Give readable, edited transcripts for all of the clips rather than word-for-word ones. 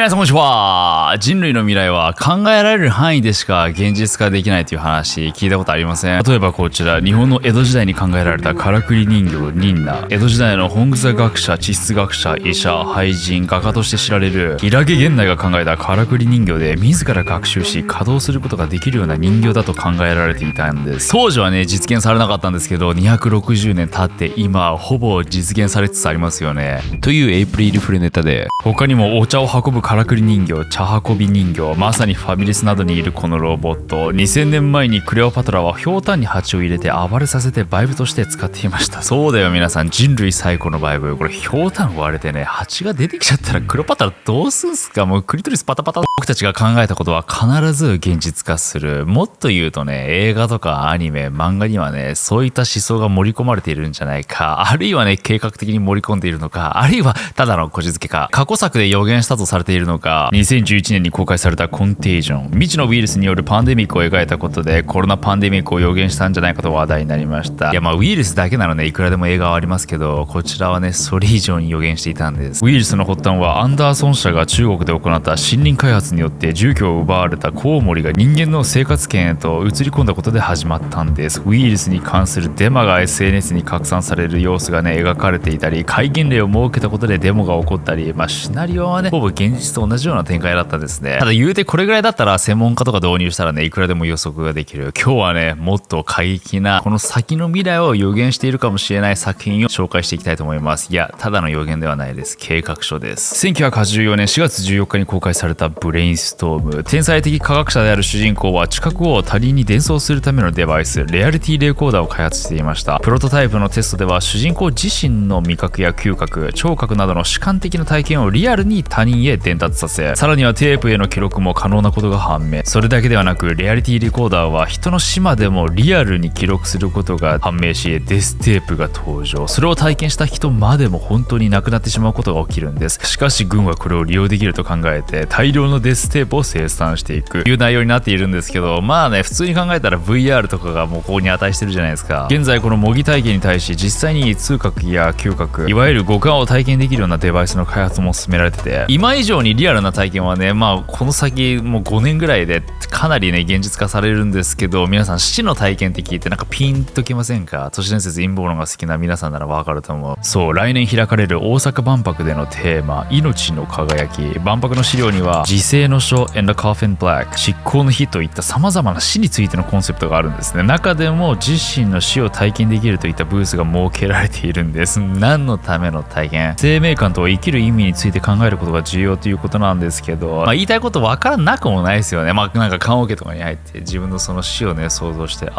皆さんこんにちは。人類の未来は考えられる範囲でしか現実化できないという話聞いたことありません？例えばこちら、日本の江戸時代に考えられたからくり人形ニンナ。江戸時代の本草学者、地質学者、医者、俳人、画家として知られる平家源内が考えたからくり人形で、自ら学習し稼働することができるような人形だと考えられていたんです。当時はね、実現されなかったんですけど、260年経って今ほぼ実現されつつありますよね。というエイプリルフールネタで、他にもお茶を運ぶからくり人形、茶運び人形、まさにファミレスなどにいるこのロボット、2000年前にクレオパトラはひょうたんに蜂を入れて暴れさせてバイブとして使っていました。そうだよ皆さん、人類最古のバイブ。これひょうたん割れてね、蜂が出てきちゃったらクレオパトラどうすんすか？もうクリトリスパタパタ。僕たちが考えたことは必ず現実化する。もっと言うとね、映画とかアニメ、漫画にはね、そういった思想が盛り込まれているんじゃないか、あるいはね、計画的に盛り込んでいるのか、あるいはただのこじつけか、過去作で予言したとされているのか。2011年に公開されたコンテージョン、未知のウイルスによるパンデミックを描いたことで、コロナパンデミックを予言したんじゃないかと話題になりました。いや、まあウイルスだけならね、いくらでも映画はありますけど、こちらはね、それ以上に予言していたんです。ウイルスの発端はアンダーソン社が中国で行った森林開発によって住居を奪われたコウモリが人間の生活圏へと移り込んだことで始まったんです。ウイルスに関するデマが SNS に拡散される様子がね、描かれていたり、戒厳令を設けたことでデモが起こったり、まあシナリオはね、ほぼ現実と同じような展開だったんですね。ただ言うてこれぐらいだったら専門家とか導入したらね、いくらでも予測ができる。今日はね、もっと過激なこの先の未来を予言しているかもしれない作品を紹介していきたいと思います。いや、ただの予言ではないです。計画書です。1984年4月14日に公開されたブレインストーム。天才的科学者である主人公は知覚を他人に伝送するためのデバイス、レアリティレコーダーを開発していました。プロトタイプのテストでは主人公自身の味覚や嗅覚、聴覚などの主観的な体験をリアルに他人へ伝達させ、さらにはテープへの記録も可能なことが判明。それだけではなく、レアリティレコーダーは人の島でもリアルに記録することが判明し、デステープが登場。それを体験した人までも本当に亡くなってしまうことが起きるんです。しかし軍はこれを利用できると考えて大量のデステープを生産していくという内容になっているんですけど、まあね、普通に考えたら VR とかがもうここに値してるじゃないですか。現在この模擬体験に対し実際に痛覚や嗅覚、いわゆる五感を体験できるようなデバイスの開発も進められてて、今以上にリアルな体験はね、まあこの先もう5年ぐらいでかなりね現実化されるんですけど、皆さん死の体験って聞いてなんかピンときませんか？都市伝説陰謀論が好きな皆さんならわかると思う。そう、来年開かれる大阪万博でのテーマ、命の輝き。万博の資料には時世の書 and the coffin black、 執行の日といった様々な死についてのコンセプトがあるんですね。中でも自身の死を体験できるといったブースが設けられているんです。何のための体験？生命感と生きる意味について考えることが重要ということなんですけど、言いたいことわからなくもないですよね。なんか棺桶とかに入って自分のその死をね想像して、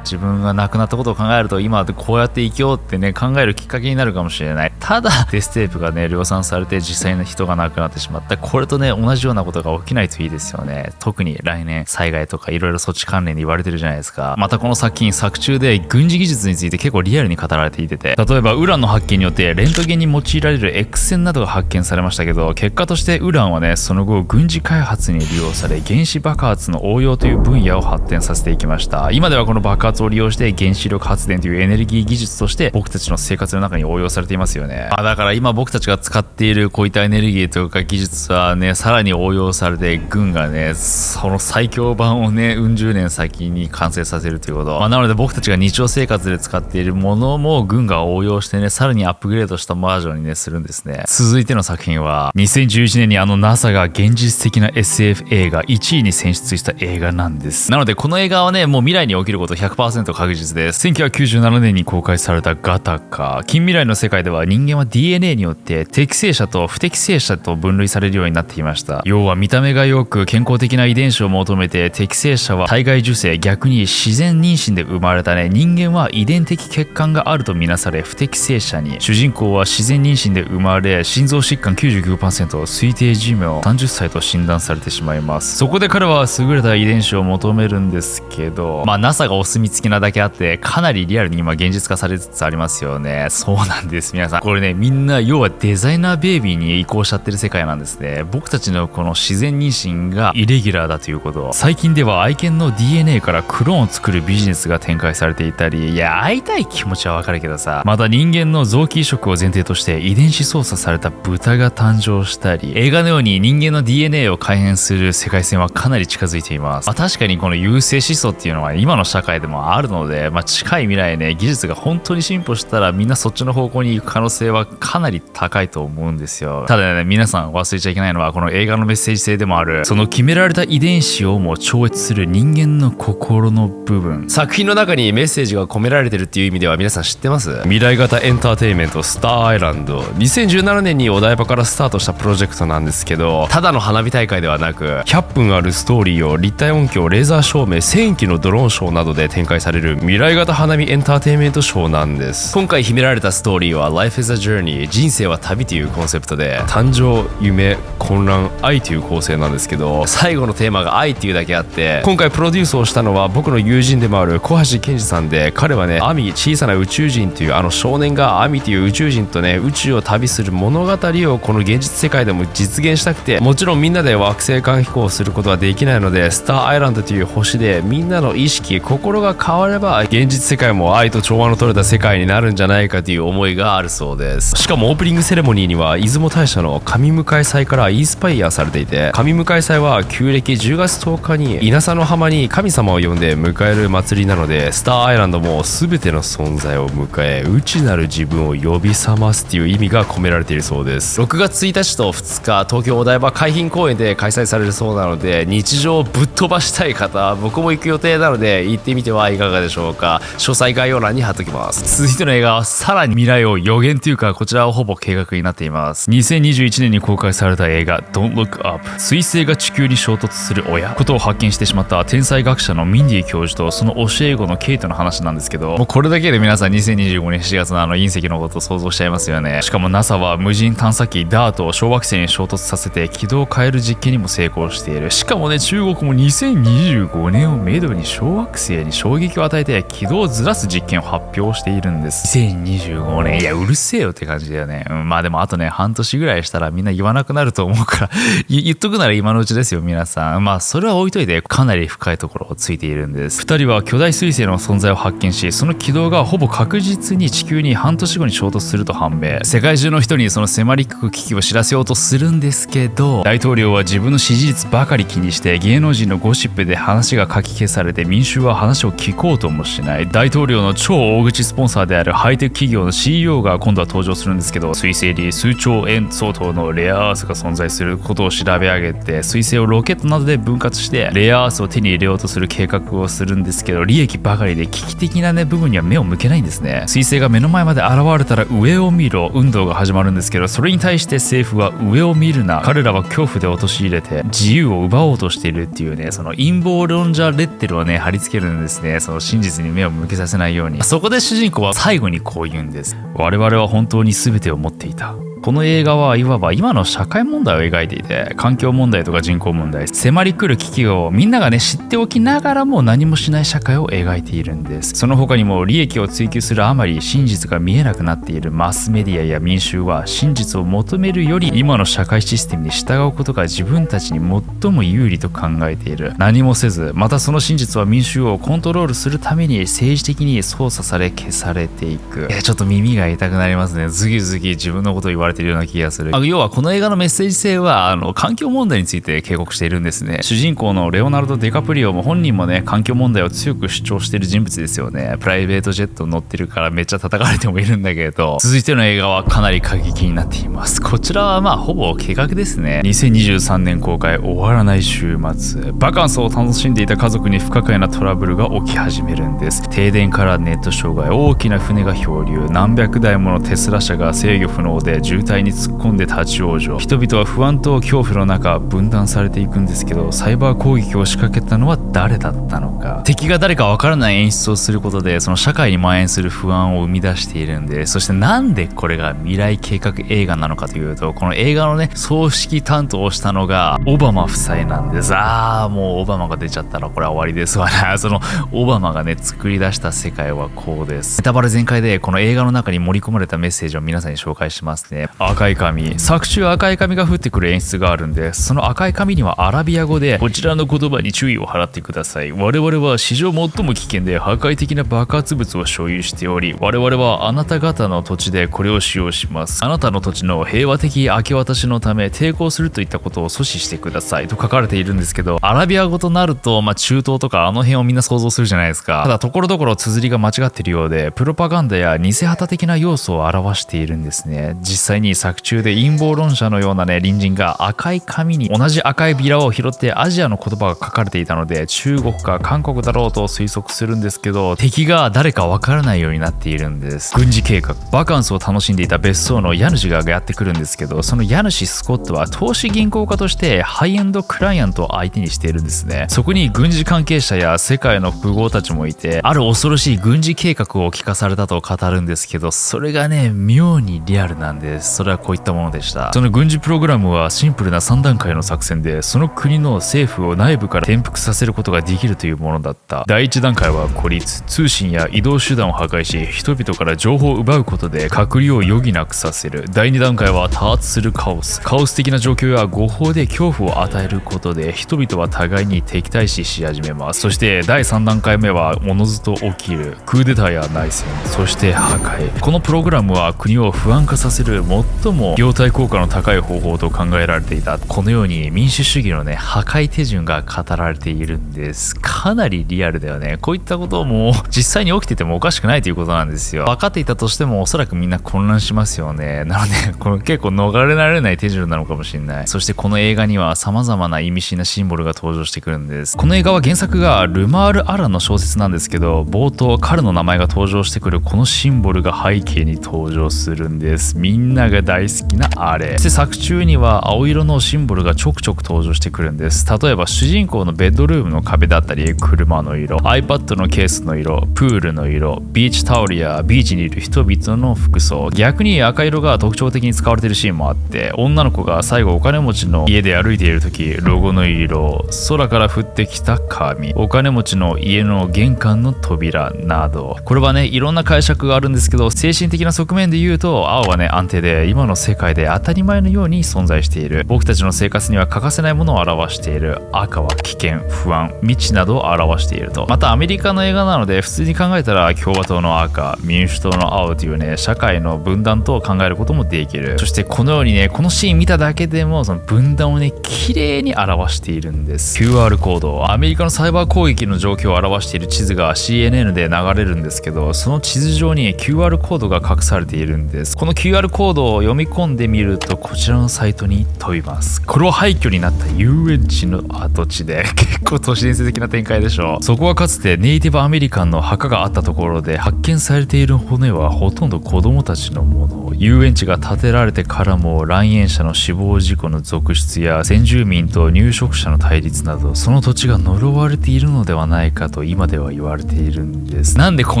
自分が亡くなったことを考えると今こうやって生きようってね考えるきっかけになるかもしれない。ただデステープがね量産されて実際の人が亡くなってしまった。これとね同じようなことが起きないといいですよね。特に来年災害とかいろいろ措置関連で言われてるじゃないですか。またこの作品作中で軍事技術について結構リアルに語られていて、例えばウランの発見によってレントゲンに用いられる X 線などが発見されましたけど、結果としてウランはねその後軍事開発に利用され、原子爆発の応用という分野を発展させていきました。今ではこの爆発を利用して原子力発電というエネルギー技術として僕たちの生活の中に応用されていますよね。だから今僕たちが使っているこういったエネルギーとか技術はねさらに応用されて、軍がねその最強版をねうん十年先に完成させるということ、なので僕たちが日常生活で使っているものも軍が応用してねさらにアップグレードしたバージョンにねするんですね。続いての作品は2011年にNASA が現実的な SF 映画1位に選出した映画なんです。なのでこの映画はねもう未来に起きること 100% 確実です。1997年に公開されたガタカ。近未来の世界では人間は DNA によって適正者と不適正者と分類されるようになっていました。要は見た目が良く健康的な遺伝子を求めて、適正者は体外受精、逆に自然妊娠で生まれたね人間は遺伝的欠陥があるとみなされ、不適正者に。主人公は自然妊娠で生まれ、心臓疾患 99%、 推定寿命30歳と診断されてしまいます。そこで彼は優れた遺伝子を求めるんですけど、NASA がお墨付きなだけあってかなりリアルに今現実化されつつありますよね。そうなんです皆さん、これねみんな要はデザイナーベイビーに移行しちゃってる世界なんですね。僕たちのこの自然妊娠がイレギュラーだということ。最近では愛犬の DNA からクローンを作るビジネスが展開されていたり、いや会いたい気持ちはわかるけどさ、また人間の臓器移植を前提として遺伝子操作された豚が誕生したり、映画画のように人間の DNA を改変する世界線はかなり近づいています。確かにこの優生思想っていうのは今の社会でもあるので、近い未来ね、技術が本当に進歩したらみんなそっちの方向に行く可能性はかなり高いと思うんですよ。ただね、皆さん忘れちゃいけないのはこの映画のメッセージ性でもある、その決められた遺伝子をも超越する人間の心の部分。作品の中にメッセージが込められてるっていう意味では皆さん知ってます？未来型エンターテインメントスターアイランド、2017年にお台場からスタートしたプロジェクトなんですけど、ただの花火大会ではなく100分あるストーリーを立体音響、レーザー照明、1000機のドローンショーなどで展開される未来型花火エンターテインメントショーなんです。今回秘められたストーリーは Life is a Journey、 人生は旅というコンセプトで、誕生、夢、混乱、愛という構成なんですけど、最後のテーマが愛っていうだけあって、今回プロデュースをしたのは僕の友人でもある小橋健二さんで、彼はね、アミ、小さな宇宙人という少年がアミという宇宙人とね、宇宙を旅する物語をこの現実世界でも実現したくて、もちろんみんなで惑星間飛行することはできないので、スターアイランドという星でみんなの意識、心が変われば現実世界も愛と調和の取れた世界になるんじゃないかという思いがあるそうです。しかもオープニングセレモニーには出雲大社の神迎祭からインスパイアされていて、神迎祭は旧暦10月10日に稲佐の浜に神様を呼んで迎える祭りなので、スターアイランドも全ての存在を迎え、内なる自分を呼び覚ますっていう意味が込められているそうです。6月1日と2日、東京お台場海浜公園で開催されるそうなので、日常をぶっ飛ばしたい方、僕も行く予定なので行ってみてはいかがでしょうか。詳細概要欄に貼っときます。続いての映画はさらに未来を予言というか、こちらはほぼ計画になっています。2021年に公開された映画 Don't Look Up。 彗星が地球に衝突する親ことを発見してしまった天才学者のミンディ教授とその教え子のケイトの話なんですけど、もうこれだけで皆さん2025年7月の隕石のことを想像しちゃいますよね。しかも NASA は無人探査機 DART を小惑星に衝突させて軌道を変える実験にも成功している。しかもね、中国も2025年をめどに小惑星に衝撃を与えて軌道をずらす実験を発表しているんです。2025年、いやうるせえよって感じだよね。でもあとね、半年ぐらいしたらみんな言わなくなると思うから言っとくなら今のうちですよ皆さん。それは置いといて、かなり深いところをついているんです。2人は巨大彗星の存在を発見し、その軌道がほぼ確実に地球に半年後に衝突すると判明。世界中の人にその迫り来る危機を知らせようとするんですけど、大統領は自分の支持率ばかり気にして芸能人のゴシップで話がかき消されて、民衆は話を聞こうともしない。大統領の超大口スポンサーであるハイテク企業の CEO が今度は登場するんですけど、彗星に数兆円相当のレアアースが存在することを調べ上げて、彗星をロケットなどで分割してレアアースを手に入れようとする計画をするんですけど、利益ばかりで危機的なね部分には目を向けないんですね。彗星が目の前まで現れたら上を見ろ運動が始まるんですけど、それに対して政府は上を見るな、彼らは恐怖で陥れて自由を奪おうとしているっていうね、その陰謀論者レッテルをね貼り付けるんですね。その真実に目を向けさせないように。そこで主人公は最後にこう言うんです。我々は本当に全てを持っていた。この映画はいわば今の社会問題を描いていて、環境問題とか人口問題、迫り来る危機をみんながね知っておきながらも何もしない社会を描いているんです。その他にも利益を追求するあまり真実が見えなくなっているマスメディアや民衆は、真実を求めるより今の社会システムに従うことが自分たちに最も有利と考えている。何もせず、またその真実は民衆をコントロールするために政治的に操作され消されていく。ちょっと耳が痛くなりますね。ズキズキ自分のことを言われているような気がする。要はこの映画のメッセージ性は環境問題について警告しているんですね。主人公のレオナルド・ディカプリオも本人もね環境問題を強く主張している人物ですよね。プライベートジェット乗ってるからめっちゃ叩かれてもいるんだけど、続いての映画はかなり過激になっています。こちらはほぼ計画ですね。2023年公開、終わらない週末、バカンスを楽しんでいた家族に不可解なトラブルが起き始めるんです。停電からネット障害、大きな船が漂流、何百台ものテスラ車が制御不能で渋滞に突っ込んで立ち往生。人々は不安と恐怖の中分断されていくんですけど、サイバー攻撃を仕掛けたのは誰だったのか。敵が誰かわからない演出をすることでその社会に蔓延する不安を生み出しているんで、そしてなんでこれが未来計画映画なのかというと、この映画のね総指揮担当をしたのがオバマ夫妻なんです。もうオバマが出ちゃったらこれは終わりですわね。そのオバマがね作り出した世界はこうです。ネタバレ全開でこの映画の中に盛り込まれたメッセージを皆さんに紹介しますね。ね。赤い紙、作中赤い紙が降ってくる演出があるんで、その赤い紙にはアラビア語でこちらの言葉に注意を払ってください。我々は史上最も危険で破壊的な爆発物を所有しており、我々はあなた方の土地でこれを使用します。あなたの土地の平和的明け渡しのため抵抗するといったことを阻止してくださいと書かれているんですけど、アラビア語となると、中東とかあの辺をみんな想像するじゃないですか。ただところどころ綴りが間違っているようで、プロパガンダや偽旗的な要素を表しているんですね。実際に作中で陰謀論者のようなね、隣人が赤い紙に同じ赤いビラを拾ってアジアの言葉が書かれていたので、中国か韓国だろうと推測するんですけど、敵が誰かわからないようになっているんです。軍事計画、バカンスを楽しんでいた別荘の家主がやってくるんですけど、その家主スコットは投資銀行家としてハイエンドクライアントを相手にしているんですね。そこに軍事関係者や世界の富豪たちもいて、ある恐ろしい軍事計画を聞かされたと語るんですけど、それがね、妙にリアルなんです。それはこういったものでした。その軍事プログラムはシンプルな3段階の作戦で、その国の政府を内部から転覆させることができるというものだった。第1段階は孤立、通信や移動手段を破壊し、人々から情報を奪うことで隔離を余儀なくさせる。第2段階は多発するカオス的な状況や誤報で恐怖を与えることで、人々は互いに敵対視し始めます。そして第3段階目はおのずと起きるクーデターや内戦、そして破壊。このプログラムは国を不安化させる最も業態効果の高い方法と考えられていた。このように民主主義のね、破壊手順が語られているんです。かなりリアルだよね。こういったことも実際に起きててもおかしくないということなんですよ。分かっていたとしてもおそらくみんな混乱しますよね。なのでこの結構逃れられない手順なのかもしれない。そしてこの映画には様々な意味深なシンボルが登場してくるんです。この映画は原作がルマール・アランの小説なんですけど、冒頭彼の名前が登場してくるこのシンボルが背景に登場するんです。みんなが大好きなあれ。そして作中には青色のシンボルがちょくちょく登場してくるんです。例えば主人公のベッドルームの壁だったり、車の色、iPad のケースの色、プールの色、ビーチタオルやビーチにいる人々の服装。逆に赤色が特徴的に使われているシーンもあって、女の子が最後お金持ちの家で歩いている時、ロゴの色、空から降ってきた紙、お金持ちの家の玄関の扉など。これはね、いろんな解釈があるんですけど、精神的な側面で言うと、青はね、安定で今の世界で当たり前のように存在している。僕たちの生活には欠かせないものを表している。赤は危険、不安、未知などを表していると。またアメリカの映画なので、普通に考えたら共和党の赤、民主党の青というね、社会の分断と考えることもできる。そしてこのようにね、このシーン見ただけでもその分断をね、綺麗に表しているんです。 QR コード、アメリカのサイバー攻撃の状況を表している地図が CNN で流れるんですけど、その地図上に QR コードが隠されているんです。この QR コードを読み込んでみると、こちらのサイトに飛びます。これは廃墟になった遊園地の跡地で結構都市伝説的な展開でしょう。そこはかつてネイティブアメリカンの墓があったところで、発見されている骨はほとんど子供たちのもの。遊園地が建てられてからも来園者の死亡事故の続出や先住民と入植者の対立など、その土地が呪われているのではないかと今では言われているんです。なんでこ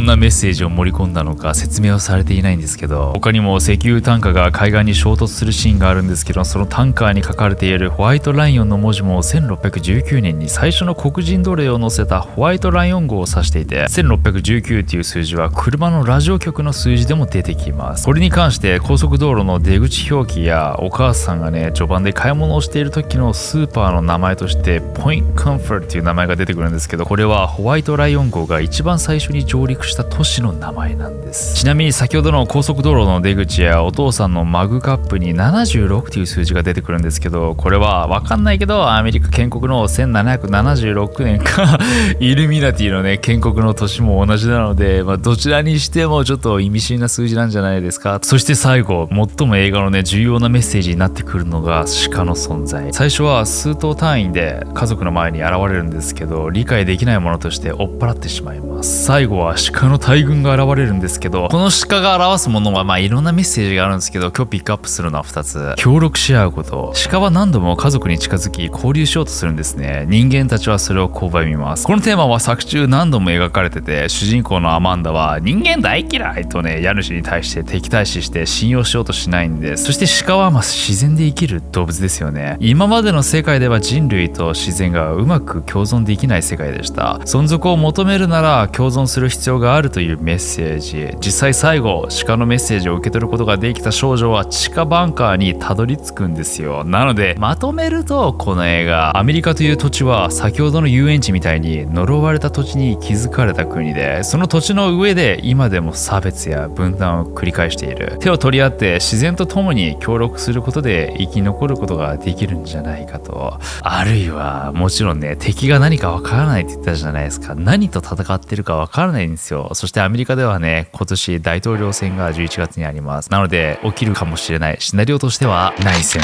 んなメッセージを盛り込んだのか説明はされていないんですけど、他にも石油タンカーが海岸に衝突するシーンがあるんですけど、そのタンカーに書かれているホワイトライオンの文字も1619年に最初の黒人奴隷を乗せたホワイトライオン号を指していて、1619っていう数字は車のラジオ局の数字でも出てきます。これに関して高速道路の出口表記やお母さんがね、序盤で買い物をしている時のスーパーの名前としてポイントコンフォートっていう名前が出てくるんですけど、これはホワイトライオン号が一番最初に上陸した都市の名前なんです。ちなみに先ほどの高速道路の出口やお父さんのマグカップに76っていう数字が出てくるんですけど、これは分かんないけどアメリカ建国の1776年かイルミナティのね建国の年も同じなので、どちらにしてもちょっと意味深な数字なんじゃないですか。そして最後、最も映画のね重要なメッセージになってくるのが鹿の存在。最初は数頭単位で家族の前に現れるんですけど、理解できないものとして追っ払ってしまいます。最後は鹿の大群が現れるんですけど、この鹿が表すものはいろんなメッセージがあるんですけど、今日ピックアップするのは2つ。協力し合うこと。鹿は何度も家族に近づき交流しようとするんですね。人間たちはそれを拒みます。このテーマは作中何度も描かれてて、主人公のアマンダは人間大嫌いとね家主に対して敵対視して信用しようとしないんです。そして鹿は自然で生きる動物ですよね。今までの世界では人類と自然がうまく共存できない世界でした。存続を求めるなら共存する必要があるというメッセージ。実際最後鹿のメッセージを受け取ることができた少女は地下バンカーにたどり着くんですよ。なのでまとめると、この映画、アメリカという土地は先ほどの遊園地みたいに呪われた土地に築かれた国で、その土地の上で今でも差別や分断を繰り返している。手を取り合って自然と共に協力することで生き残ることができるんじゃないかと。あるいはもちろんね、敵が何かわからないって言ったじゃないですか。何と戦ってるかわからないんですよ。そしてアメリカではね、今年大統領選が11月にあります。なので起きるかもしれないシナリオとしては内戦。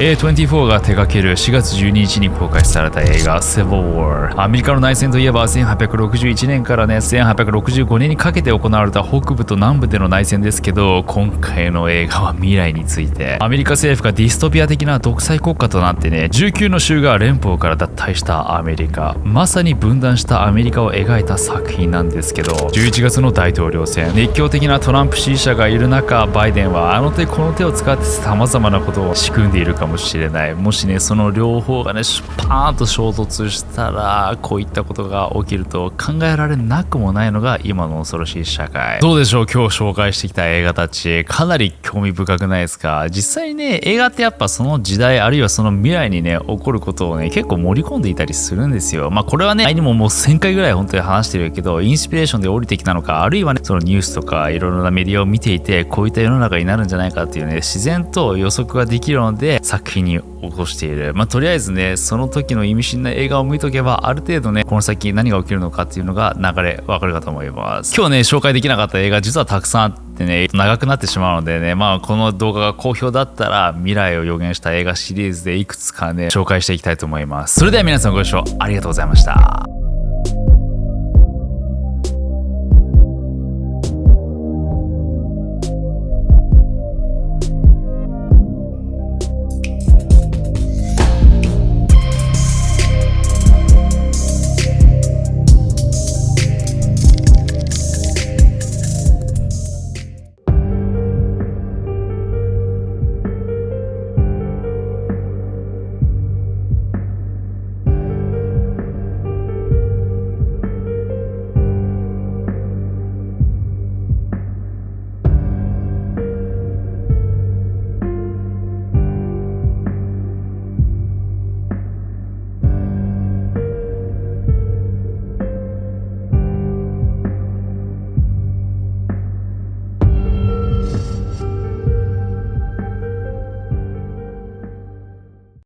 A24 が手掛ける4月12日に公開された映画 Civil War。 アメリカの内戦といえば1861年からね1865年にかけて行われた北部と南部での内戦ですけど、今回の映画は未来について、アメリカ政府がディストピア的な独裁国家となってね、19の州が連邦から脱退したアメリカ、まさに分断したアメリカを描いた作品なんですけど、11月の大統領選、熱狂的なトランプ支持者がいる中、バイデンはあの手この手を使って様々なことを仕組んでいるかもしれない。もしね、その両方がねパーンと衝突したら、こういったことが起きると考えられなくもないのが今の恐ろしい社会。どうでしょう、今日紹介してきた映画たち、かなり興味深くないですか？実際ね、映画ってやっぱその時代あるいはその未来にね起こることをね結構盛り込んでいたりするんですよ。まあこれはね、前にももう1000回ぐらい本当に話してるけど、インスピレーションで降りてきたのか、あるいはねそのニュースとかいろいろなメディアを見ていて、こういった世の中になるんじゃないかっていうね、自然と予測ができるので作品に起こしている。まあとりあえずね、その時の意味深な映画を見とけば、ある程度ねこの先何が起きるのかっていうのが流れわかるかと思います。今日ね紹介できなかった映画実はたくさんあってね、長くなってしまうのでね、まあこの動画が好評だったら未来を予言した映画シリーズでいくつかね紹介していきたいと思います。それでは皆さんご視聴ありがとうございました。